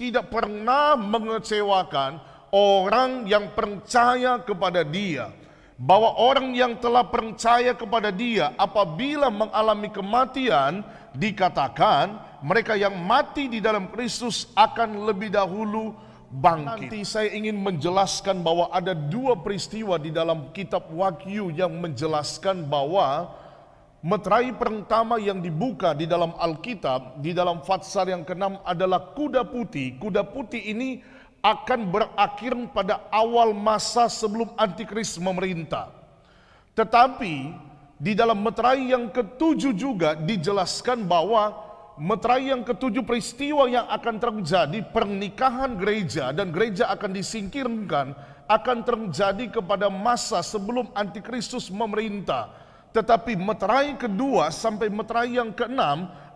tidak pernah mengecewakan orang yang percaya kepada Dia. Bahwa orang yang telah percaya kepada Dia apabila mengalami kematian, dikatakan mereka yang mati di dalam Kristus akan lebih dahulu bangkit. Nanti saya ingin menjelaskan bahwa ada dua peristiwa di dalam kitab Wahyu yang menjelaskan bahwa meterai pertama yang dibuka di dalam Alkitab, di dalam Fatsal yang ke-6 adalah kuda putih. Kuda putih ini akan berakhir pada awal masa sebelum Antikris memerintah. Tetapi di dalam meterai yang ke-7 juga dijelaskan bahwa meterai yang ke-7 peristiwa yang akan terjadi, pernikahan gereja dan gereja akan disingkirkan, akan terjadi kepada masa sebelum Antikristus memerintah. Tetapi meterai kedua sampai meterai yang ke-6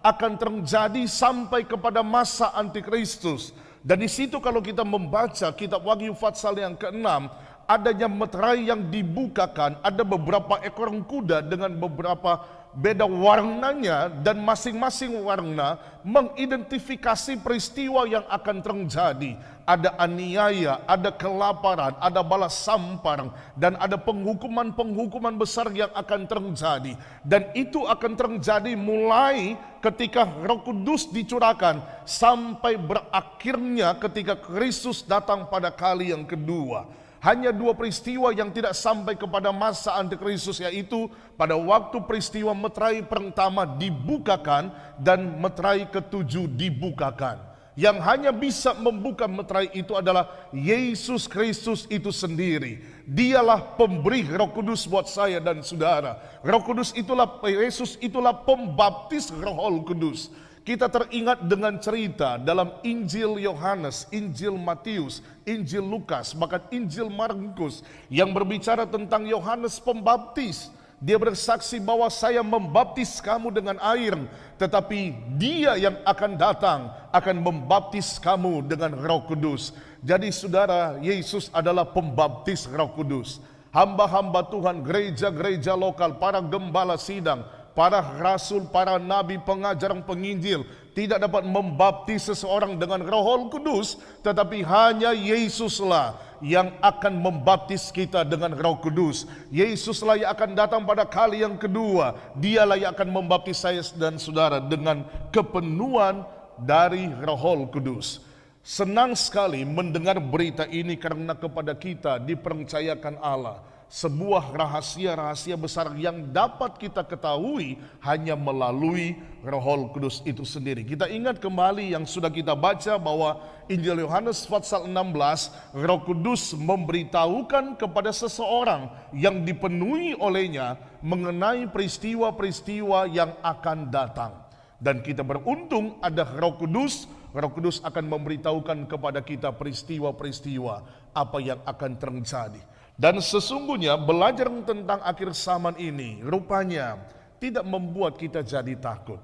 akan terjadi sampai kepada masa Antikristus. Dan di situ kalau kita membaca kitab Wahyu Fatsal yang ke-6, adanya meterai yang dibukakan, ada beberapa ekor kuda dengan beberapa beda warnanya, dan masing-masing warna mengidentifikasi peristiwa yang akan terjadi. Ada aniaya, ada kelaparan, ada balas sampar, dan ada penghukuman-penghukuman besar yang akan terjadi. Dan itu akan terjadi mulai ketika Roh Kudus dicurahkan sampai berakhirnya ketika Kristus datang pada kali yang kedua. Hanya dua peristiwa yang tidak sampai kepada masa Antikristus, yaitu pada waktu peristiwa meterai pertama dibukakan dan meterai ke-7 dibukakan. Yang hanya bisa membuka meterai itu adalah Yesus Kristus itu sendiri. Dialah pemberi Roh Kudus buat saya dan saudara. Roh Kudus itulah, Yesus itulah pembaptis Roh Kudus. Kita teringat dengan cerita dalam Injil Yohanes, Injil Matius, Injil Lukas, bahkan Injil Markus yang berbicara tentang Yohanes Pembaptis. Dia bersaksi bahwa saya membaptis kamu dengan air, tetapi Dia yang akan datang akan membaptis kamu dengan Roh Kudus. Jadi saudara, Yesus adalah pembaptis Roh Kudus. Hamba-hamba Tuhan, gereja-gereja lokal, para gembala sidang, para rasul, para nabi, pengajar, penginjil tidak dapat membaptis seseorang dengan Roh Kudus, tetapi hanya Yesuslah yang akan membaptis kita dengan Roh Kudus. Yesuslah yang akan datang pada kali yang kedua. Dialah yang akan membaptis saya dan saudara dengan kepenuhan dari Roh Kudus. Senang sekali mendengar berita ini karena kepada kita dipercayakan Allah sebuah rahasia-rahasia besar yang dapat kita ketahui hanya melalui Roh Kudus itu sendiri. Kita ingat kembali yang sudah kita baca bahwa Injil Yohanes pasal 16, Roh Kudus memberitahukan kepada seseorang yang dipenuhi olehnya mengenai peristiwa-peristiwa yang akan datang. Dan kita beruntung ada Roh Kudus. Roh Kudus akan memberitahukan kepada kita peristiwa-peristiwa apa yang akan terjadi. Dan sesungguhnya belajar tentang akhir zaman ini rupanya tidak membuat kita jadi takut.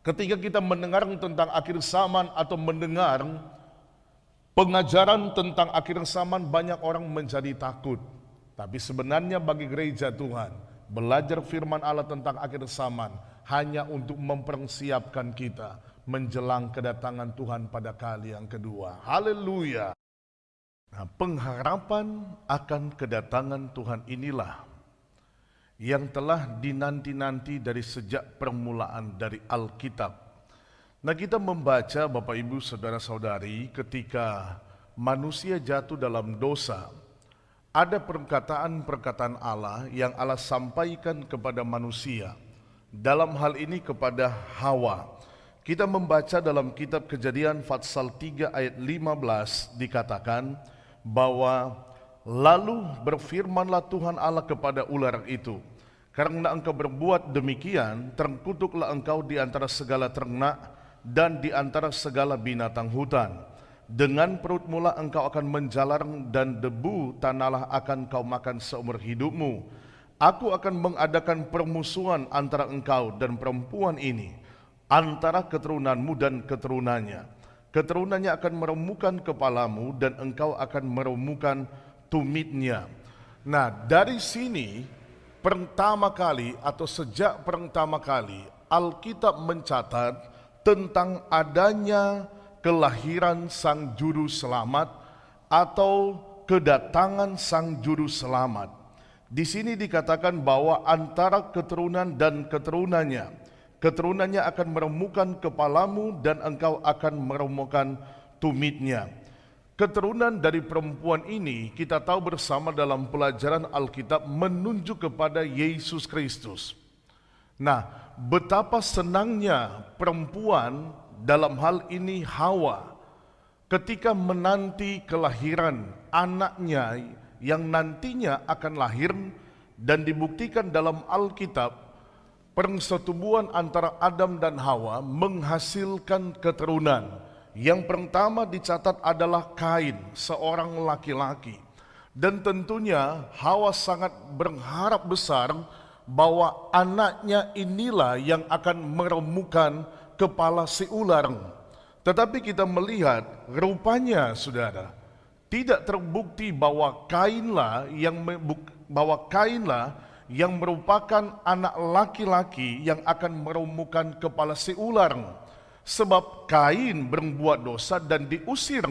Ketika kita mendengar tentang akhir zaman atau mendengar pengajaran tentang akhir zaman, banyak orang menjadi takut. Tapi sebenarnya bagi gereja Tuhan, belajar firman Allah tentang akhir zaman hanya untuk mempersiapkan kita menjelang kedatangan Tuhan pada kali yang kedua. Haleluya. Nah, pengharapan akan kedatangan Tuhan inilah yang telah dinanti-nanti dari sejak permulaan dari Alkitab. Nah, kita membaca Bapak Ibu Saudara-saudari, ketika manusia jatuh dalam dosa, ada perkataan-perkataan Allah yang Allah sampaikan kepada manusia. Dalam hal ini kepada Hawa. Kita membaca dalam kitab Kejadian Fatsal 3 ayat 15 dikatakan bahwa lalu berfirmanlah Tuhan Allah kepada ular itu, karena engkau berbuat demikian, terkutuklah engkau di antara segala ternak dan di antara segala binatang hutan. Dengan perut mula engkau akan menjalar dan debu tanahlah akan kau makan seumur hidupmu. Aku akan mengadakan permusuhan antara engkau dan perempuan ini, antara keturunanmu dan keturunannya. Keturunannya akan meremukkan kepalamu dan engkau akan meremukkan tumitnya. Nah, dari sini pertama kali atau sejak pertama kali Alkitab mencatat tentang adanya kelahiran Sang Juru Selamat atau kedatangan Sang Juru Selamat. Di sini dikatakan bahwa antara keturunan dan keturunannya, keturunannya akan meremukkan kepalamu dan engkau akan meremukkan tumitnya. Keturunan dari perempuan ini kita tahu bersama dalam pelajaran Alkitab menunjuk kepada Yesus Kristus. Nah, betapa senangnya perempuan dalam hal ini Hawa ketika menanti kelahiran anaknya yang nantinya akan lahir, dan dibuktikan dalam Alkitab persetubuhan antara Adam dan Hawa menghasilkan keturunan. Yang pertama dicatat adalah Kain, seorang laki-laki. Dan tentunya Hawa sangat berharap besar bahwa anaknya inilah yang akan meremukkan kepala si ular. Tetapi kita melihat rupanya saudara, tidak terbukti bahwa Kainlah yang merupakan anak laki-laki yang akan meremukkan kepala si ular. Sebab Kain berbuat dosa dan diusir.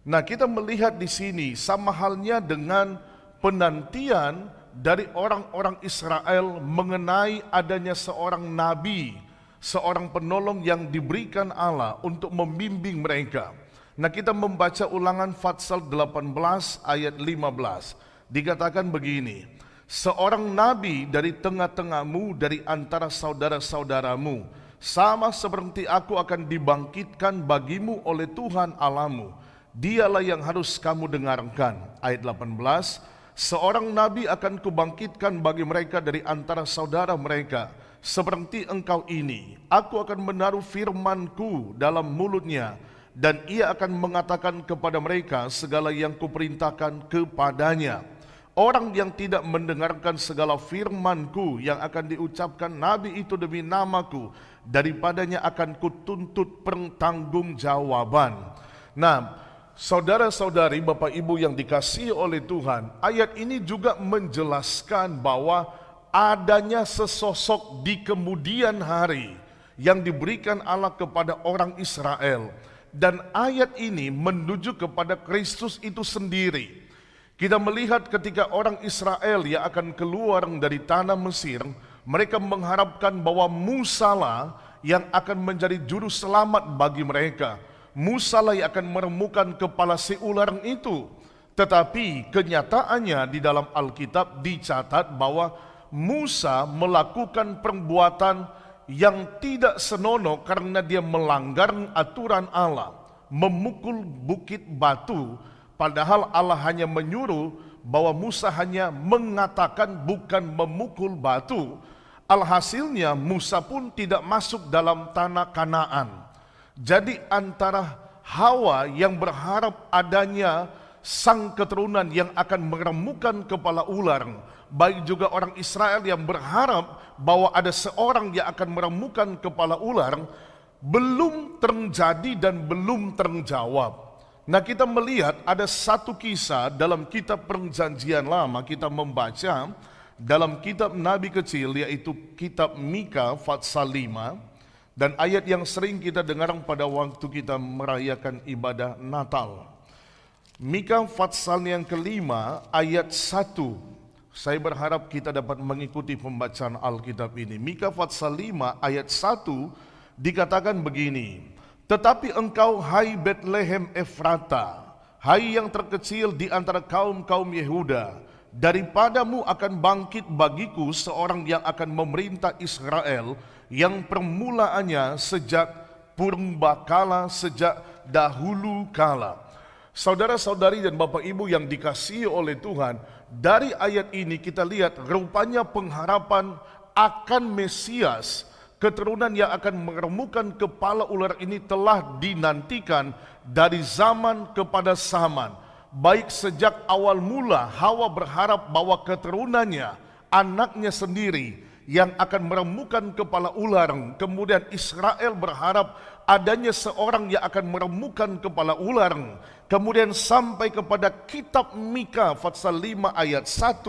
Nah, kita melihat di sini sama halnya dengan penantian dari orang-orang Israel mengenai adanya seorang nabi, seorang penolong yang diberikan Allah untuk membimbing mereka. Nah, kita membaca Ulangan Fatsal 18 ayat 15. Dikatakan begini, seorang nabi dari tengah-tengahmu, dari antara saudara-saudaramu, sama seperti aku akan dibangkitkan bagimu oleh Tuhan Allahmu. Dialah yang harus kamu dengarkan. Ayat 18, seorang nabi akan kubangkitkan bagi mereka dari antara saudara mereka, seperti engkau ini. Aku akan menaruh firmanku dalam mulutnya, dan ia akan mengatakan kepada mereka segala yang kuperintahkan kepadanya. Orang yang tidak mendengarkan segala firmanku yang akan diucapkan nabi itu demi namaku, daripadanya akan kutuntut pertanggungjawaban. Nah, saudara-saudari, Bapak Ibu yang dikasihi oleh Tuhan, ayat ini juga menjelaskan bahwa adanya sesosok di kemudian hari yang diberikan Allah kepada orang Israel. Dan ayat ini menuju kepada Kristus itu sendiri. Kita melihat ketika orang Israel yang akan keluar dari tanah Mesir, mereka mengharapkan bahwa Musa lah yang akan menjadi juru selamat bagi mereka. Musa lah yang akan meremukkan kepala si ular itu. Tetapi kenyataannya di dalam Alkitab dicatat bahwa Musa melakukan perbuatan yang tidak senonoh karena dia melanggar aturan Allah, memukul bukit batu, padahal Allah hanya menyuruh bahwa Musa hanya mengatakan bukan memukul batu. Alhasilnya Musa pun tidak masuk dalam tanah Kanaan. Jadi antara Hawa yang berharap adanya sang keturunan yang akan meremukkan kepala ular, baik juga orang Israel yang berharap bahwa ada seorang yang akan meremukkan kepala ular, belum terjadi dan belum terjawab. Nah, kita melihat ada satu kisah dalam kitab Perjanjian Lama, kita membaca dalam kitab Nabi kecil, yaitu kitab Mika Fatsal 5, dan ayat yang sering kita dengar pada waktu kita merayakan ibadah Natal. Mika Fatsal yang kelima ayat 1. Saya berharap kita dapat mengikuti pembacaan Alkitab ini. Mika Fatsal 5 ayat 1 dikatakan begini, tetapi engkau hai Betlehem Efrata, hai yang terkecil di antara kaum-kaum Yehuda, daripadamu akan bangkit bagiku seorang yang akan memerintah Israel, yang permulaannya sejak purbakala, sejak dahulu kala. Saudara-saudari dan Bapak Ibu yang dikasihi oleh Tuhan, dari ayat ini kita lihat rupanya pengharapan akan Mesias, keturunan yang akan meremukkan kepala ular ini telah dinantikan dari zaman kepada zaman. Baik sejak awal mula Hawa berharap bahwa keturunannya, anaknya sendiri yang akan meremukkan kepala ular. Kemudian Israel berharap adanya seorang yang akan meremukkan kepala ular. Kemudian sampai kepada kitab Mika Fatsal 5 ayat 1.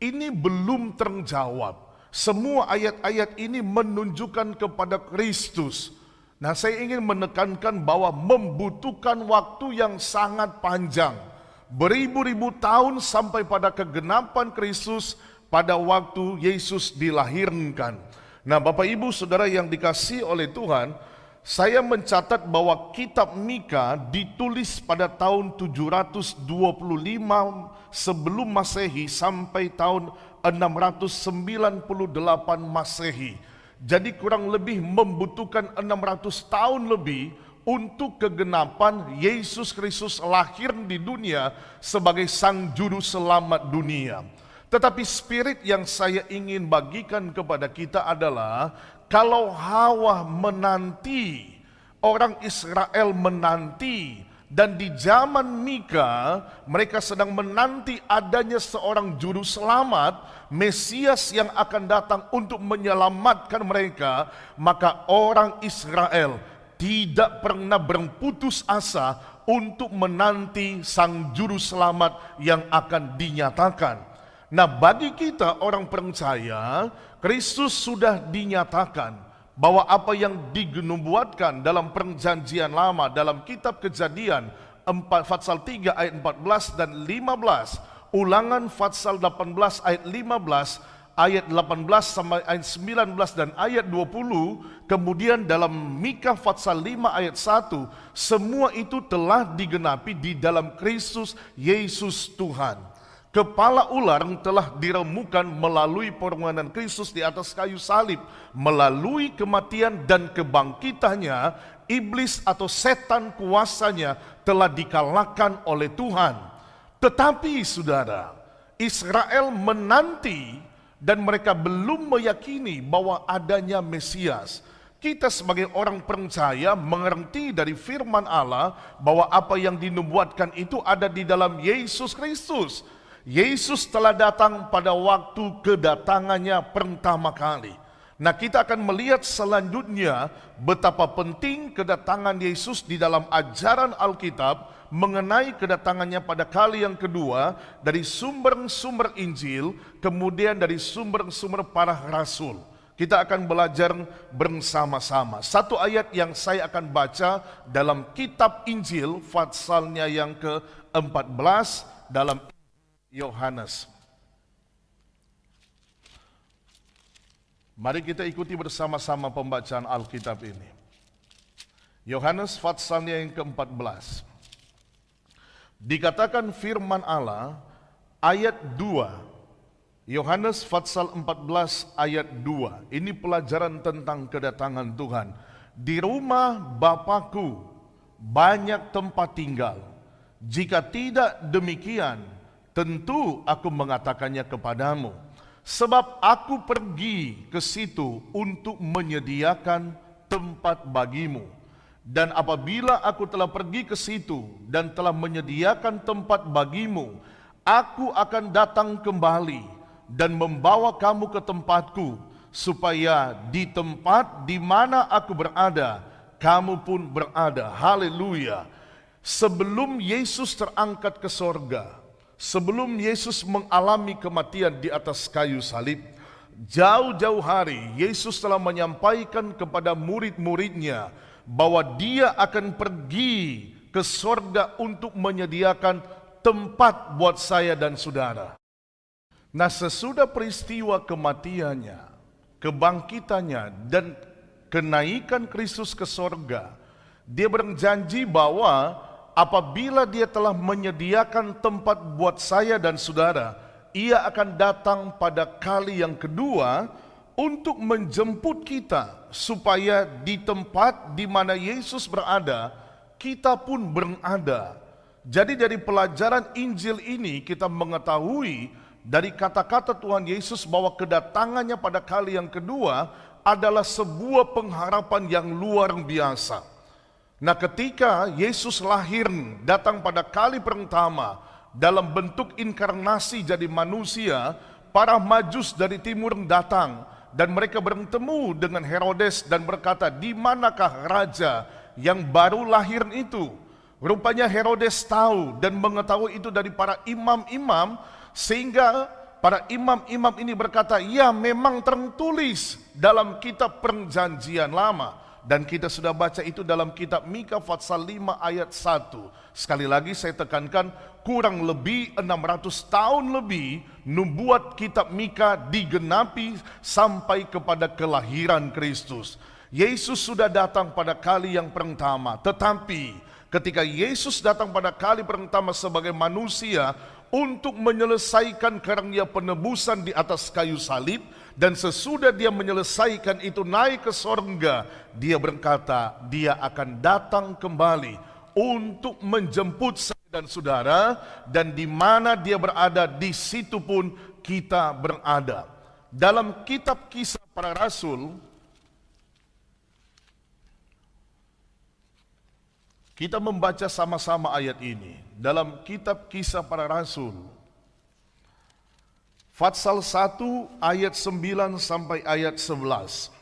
Ini belum terjawab. Semua ayat-ayat ini menunjukkan kepada Kristus. Nah, saya ingin menekankan bahwa membutuhkan waktu yang sangat panjang, beribu-ribu tahun sampai pada kegenapan Kristus pada waktu Yesus dilahirkan. Nah, Bapak Ibu Saudara yang dikasihi oleh Tuhan, saya mencatat bahwa kitab Mika ditulis pada tahun 725 sebelum Masehi sampai tahun 698 Masehi. Jadi kurang lebih membutuhkan 600 tahun lebih untuk kegenapan Yesus Kristus lahir di dunia sebagai Sang Juru Selamat dunia. Tetapi spirit yang saya ingin bagikan kepada kita adalah, kalau Hawa menanti, orang Israel menanti, dan di zaman Mika mereka sedang menanti adanya seorang juru selamat, Mesias yang akan datang untuk menyelamatkan mereka, maka orang Israel tidak pernah berputus asa untuk menanti Sang Juru Selamat yang akan dinyatakan. Nah, bagi kita orang percaya, Kristus sudah dinyatakan bahwa apa yang dinubuatkan dalam perjanjian lama dalam kitab Kejadian pasal 3 ayat 14 dan 15, Ulangan pasal 18 ayat 15, ayat 18 sampai ayat 19 dan ayat 20, kemudian dalam Mika pasal 5 ayat 1, semua itu telah digenapi di dalam Kristus Yesus Tuhan. Kepala ular telah diremukan melalui pengorbanan Kristus di atas kayu salib. Melalui kematian dan kebangkitannya, iblis atau setan kuasanya telah dikalahkan oleh Tuhan. Tetapi saudara, Israel menanti dan mereka belum meyakini bahwa adanya Mesias. Kita sebagai orang percaya mengerti dari firman Allah bahwa apa yang dinubuatkan itu ada di dalam Yesus Kristus. Yesus telah datang pada waktu kedatangannya pertama kali. Nah, kita akan melihat selanjutnya betapa penting kedatangan Yesus di dalam ajaran Alkitab mengenai kedatangannya pada kali yang kedua dari sumber-sumber Injil, kemudian dari sumber-sumber para rasul. Kita akan belajar bersama-sama. Satu ayat yang saya akan baca dalam kitab Injil, pasalnya yang ke-14 dalam Yohanes. Mari kita ikuti bersama-sama pembacaan Alkitab ini. Yohanes pasalnya yang ke-14. Dikatakan firman Allah ayat 2. Yohanes pasal 14 ayat 2. Ini pelajaran tentang kedatangan Tuhan. Di rumah Bapakku banyak tempat tinggal. Jika tidak demikian, tentu aku mengatakannya kepadamu. Sebab aku pergi ke situ untuk menyediakan tempat bagimu. Dan apabila aku telah pergi ke situ dan telah menyediakan tempat bagimu, aku akan datang kembali dan membawa kamu ke tempatku, supaya di tempat di mana aku berada, kamu pun berada. Haleluya. Sebelum Yesus terangkat ke sorga, sebelum Yesus mengalami kematian di atas kayu salib, jauh-jauh hari Yesus telah menyampaikan kepada murid-muridnya bahwa dia akan pergi ke sorga untuk menyediakan tempat buat saya dan saudara. Nah, sesudah peristiwa kematiannya, kebangkitannya, dan kenaikan Kristus ke sorga, dia berjanji bahwa apabila dia telah menyediakan tempat buat saya dan saudara, ia akan datang pada kali yang kedua untuk menjemput kita, supaya di tempat di mana Yesus berada, kita pun berada. Jadi dari pelajaran Injil ini kita mengetahui dari kata-kata Tuhan Yesus bahwa kedatangannya pada kali yang kedua adalah sebuah pengharapan yang luar biasa. Nah, ketika Yesus lahir datang pada kali pertama dalam bentuk inkarnasi jadi manusia, para Majus dari timur datang dan mereka bertemu dengan Herodes dan berkata, "Di manakah raja yang baru lahir itu?" Rupanya Herodes tahu dan mengetahui itu dari para imam-imam, sehingga para imam-imam ini berkata, "Ya, memang tertulis dalam kitab perjanjian lama, Dan kita sudah baca itu dalam kitab Mika pasal 5 ayat 1. Sekali lagi saya tekankan, kurang lebih 600 tahun lebih nubuat kitab Mika digenapi sampai kepada kelahiran Kristus. Yesus sudah datang pada kali yang pertama, tetapi ketika Yesus datang pada kali pertama sebagai manusia untuk menyelesaikan karunia penebusan di atas kayu salib, dan sesudah dia menyelesaikan itu naik ke sorga, dia berkata dia akan datang kembali untuk menjemput saya dan saudara, dan di mana dia berada di situ pun kita berada. Dalam kitab Kisah Para Rasul, kita membaca sama-sama ayat ini. Dalam kitab Kisah Para Rasul, pasal 1 ayat 9 sampai ayat 11.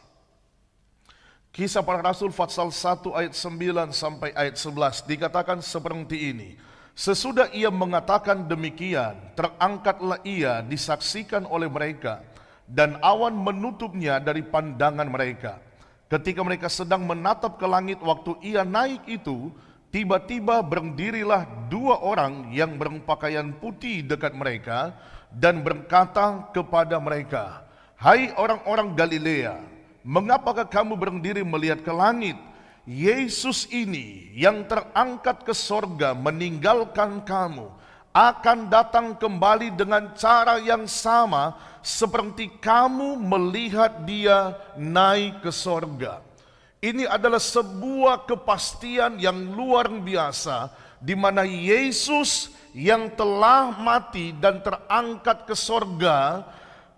Kisah Para Rasul pasal 1 ayat 9 sampai ayat 11 dikatakan seperti ini. Sesudah ia mengatakan demikian, terangkatlah ia disaksikan oleh mereka, dan awan menutupnya dari pandangan mereka. Ketika mereka sedang menatap ke langit waktu ia naik itu, tiba-tiba berdirilah dua orang yang berpakaian putih dekat mereka, dan berkata kepada mereka, "Hai orang-orang Galilea, mengapakah kamu berdiri melihat ke langit? Yesus ini yang terangkat ke sorga meninggalkan kamu, akan datang kembali dengan cara yang sama seperti kamu melihat dia naik ke sorga." Ini adalah sebuah kepastian yang luar biasa, di mana Yesus yang telah mati dan terangkat ke sorga,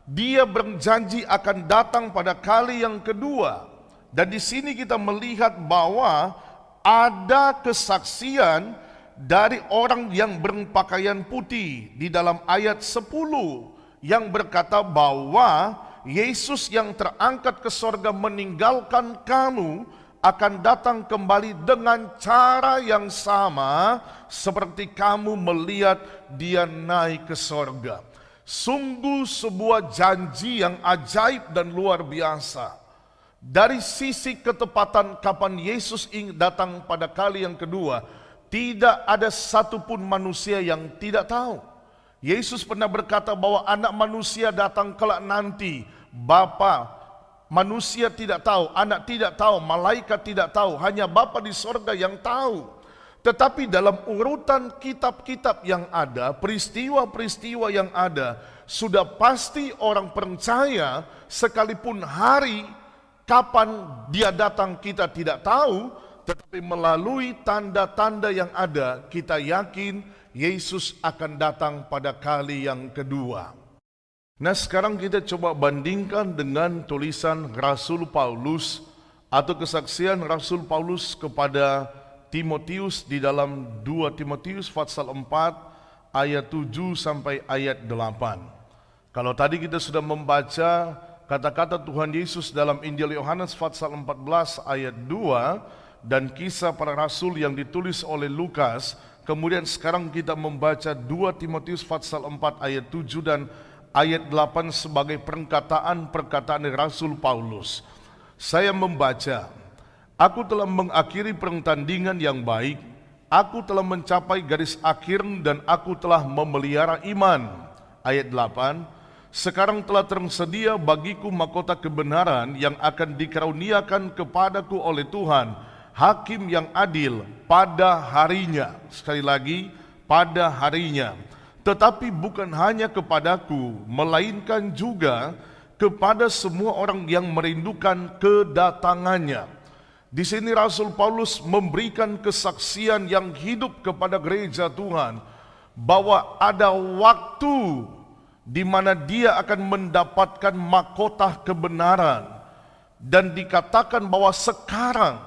dia berjanji akan datang pada kali yang kedua. Dan di sini kita melihat bahwa ada kesaksian dari orang yang berpakaian putih di dalam ayat 10 yang berkata bahwa Yesus yang terangkat ke sorga meninggalkan kamu akan datang kembali dengan cara yang sama seperti kamu melihat dia naik ke sorga. Sungguh sebuah janji yang ajaib dan luar biasa. Dari sisi ketepatan kapan Yesus ingin datang pada kali yang kedua, tidak ada satupun manusia yang tidak tahu. Yesus pernah berkata bahwa anak manusia datang kelak nanti. Bapa manusia tidak tahu, anak tidak tahu, malaikat tidak tahu, hanya Bapa di sorga yang tahu. Tetapi dalam urutan kitab-kitab yang ada, peristiwa-peristiwa yang ada, sudah pasti orang percaya sekalipun hari kapan dia datang kita tidak tahu, tetapi melalui tanda-tanda yang ada kita yakin Yesus akan datang pada kali yang kedua. Nah, sekarang kita coba bandingkan dengan tulisan Rasul Paulus atau kesaksian Rasul Paulus kepada Timotius di dalam 2 Timotius pasal 4 ayat 7 sampai ayat 8. Kalau tadi kita sudah membaca kata-kata Tuhan Yesus dalam Injil Yohanes pasal 14 ayat 2 dan Kisah Para Rasul yang ditulis oleh Lukas, kemudian sekarang kita membaca 2 Timotius pasal 4 ayat 7 dan ayat 8 sebagai perkataan Rasul Paulus. Saya membaca, "Aku telah mengakhiri pertandingan yang baik, aku telah mencapai garis akhir dan aku telah memelihara iman." Ayat 8, "Sekarang telah tersedia bagiku mahkota kebenaran yang akan dikaruniakan kepadaku oleh Tuhan, Hakim yang adil pada harinya." Sekali lagi, pada harinya. "Tetapi bukan hanya kepadaku, melainkan juga kepada semua orang yang merindukan kedatangannya." Di sini Rasul Paulus memberikan kesaksian yang hidup kepada gereja Tuhan bahwa ada waktu di mana dia akan mendapatkan mahkota kebenaran, dan dikatakan bahwa sekarang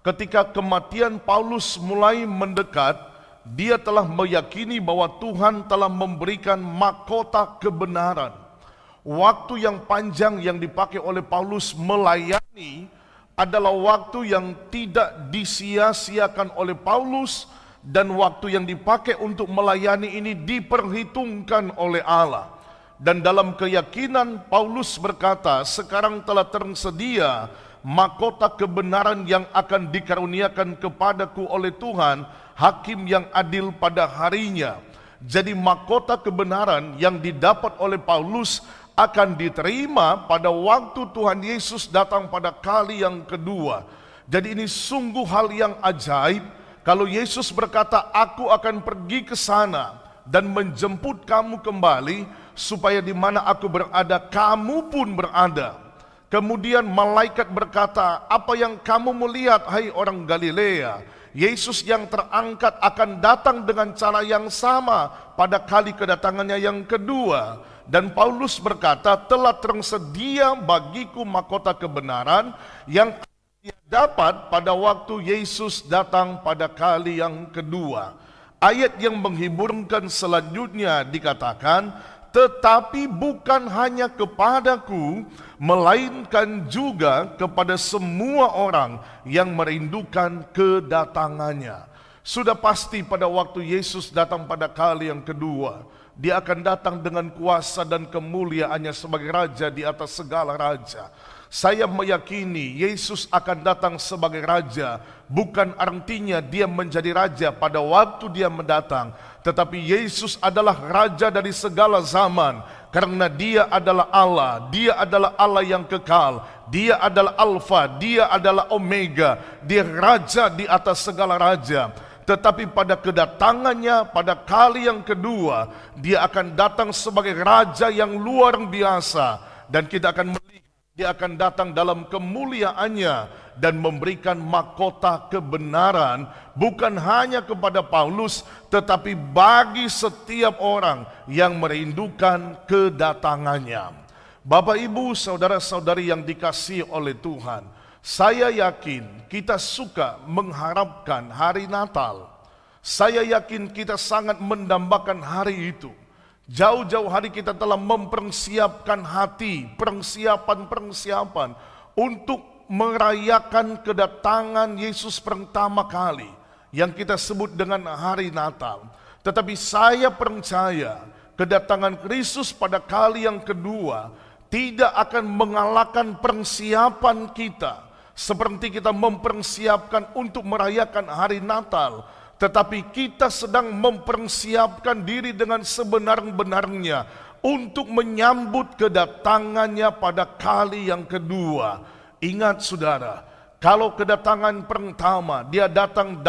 ketika kematian Paulus mulai mendekat, dia telah meyakini bahwa Tuhan telah memberikan mahkota kebenaran. Waktu yang panjang yang dipakai oleh Paulus melayani adalah waktu yang tidak disia-siakan oleh Paulus, dan waktu yang dipakai untuk melayani ini diperhitungkan oleh Allah. Dan dalam keyakinan Paulus berkata, sekarang telah tersedia mahkota kebenaran yang akan dikaruniakan kepadaku oleh Tuhan, hakim yang adil pada harinya. Jadi mahkota kebenaran yang didapat oleh Paulus akan diterima pada waktu Tuhan Yesus datang pada kali yang kedua. Jadi ini sungguh hal yang ajaib kalau Yesus berkata, aku akan pergi ke sana dan menjemput kamu kembali supaya di mana aku berada, kamu pun berada. Kemudian malaikat berkata, apa yang kamu melihat hai orang Galilea? Yesus yang terangkat akan datang dengan cara yang sama pada kali kedatangannya yang kedua. Dan Paulus berkata, telah tersedia bagiku mahkota kebenaran yang dia dapat pada waktu Yesus datang pada kali yang kedua. Ayat yang menghiburkan selanjutnya dikatakan, tetapi bukan hanya kepadaku, melainkan juga kepada semua orang yang merindukan kedatangannya. Sudah pasti pada waktu Yesus datang pada kali yang kedua, Dia akan datang dengan kuasa dan kemuliaannya sebagai Raja di atas segala raja. Saya meyakini Yesus akan datang sebagai Raja, bukan artinya Dia menjadi Raja pada waktu Dia mendatang, tetapi Yesus adalah Raja dari segala zaman, karena Dia adalah Allah, Dia adalah Allah yang kekal, Dia adalah Alfa, Dia adalah Omega, Dia Raja di atas segala raja. Tetapi pada kedatangannya pada kali yang kedua, Dia akan datang sebagai Raja yang luar biasa, dan kita akan melihat Dia akan datang dalam kemuliaannya dan memberikan mahkota kebenaran bukan hanya kepada Paulus, tetapi bagi setiap orang yang merindukan kedatangannya. Bapak, Ibu, saudara-saudari yang dikasihi oleh Tuhan, saya yakin kita suka mengharapkan hari Natal. Saya yakin kita sangat mendambakan hari itu. Jauh-jauh hari kita telah mempersiapkan hati, persiapan untuk merayakan kedatangan Yesus pertama kali yang kita sebut dengan hari Natal. Tetapi saya percaya kedatangan Kristus pada kali yang kedua tidak akan mengalahkan persiapan kita, seperti kita mempersiapkan untuk merayakan hari Natal. Tetapi kita sedang mempersiapkan diri dengan sebenar-benarnya untuk menyambut kedatangannya pada kali yang kedua. Ingat saudara, kalau kedatangan pertama Dia datang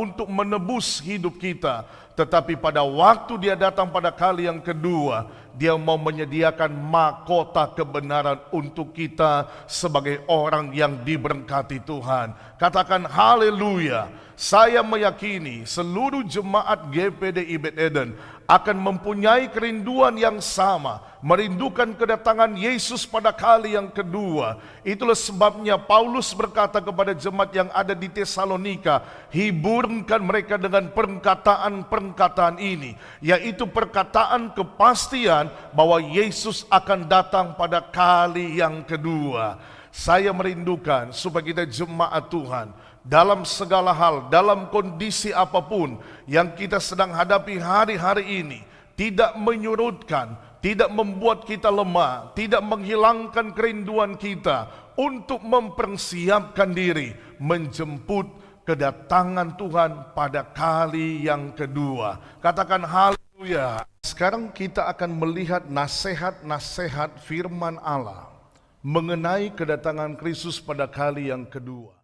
untuk menebus hidup kita, tetapi pada waktu Dia datang pada kali yang kedua, Dia mau menyediakan mahkota kebenaran untuk kita sebagai orang yang diberkati Tuhan. Katakan haleluya. Saya meyakini seluruh jemaat GPDI Beth Eden akan mempunyai kerinduan yang sama, merindukan kedatangan Yesus pada kali yang kedua. Itulah sebabnya Paulus berkata kepada jemaat yang ada di Tesalonika, hiburkan mereka dengan perkataan-perkataan ini, yaitu perkataan kepastian bahwa Yesus akan datang pada kali yang kedua. Saya merindukan supaya kita jemaat Tuhan dalam segala hal, dalam kondisi apapun yang kita sedang hadapi hari-hari ini, tidak menyurutkan, tidak membuat kita lemah, tidak menghilangkan kerinduan kita untuk mempersiapkan diri menjemput kedatangan Tuhan pada kali yang kedua. Katakan haleluya. Sekarang kita akan melihat nasihat-nasihat firman Allah mengenai kedatangan Kristus pada kali yang kedua.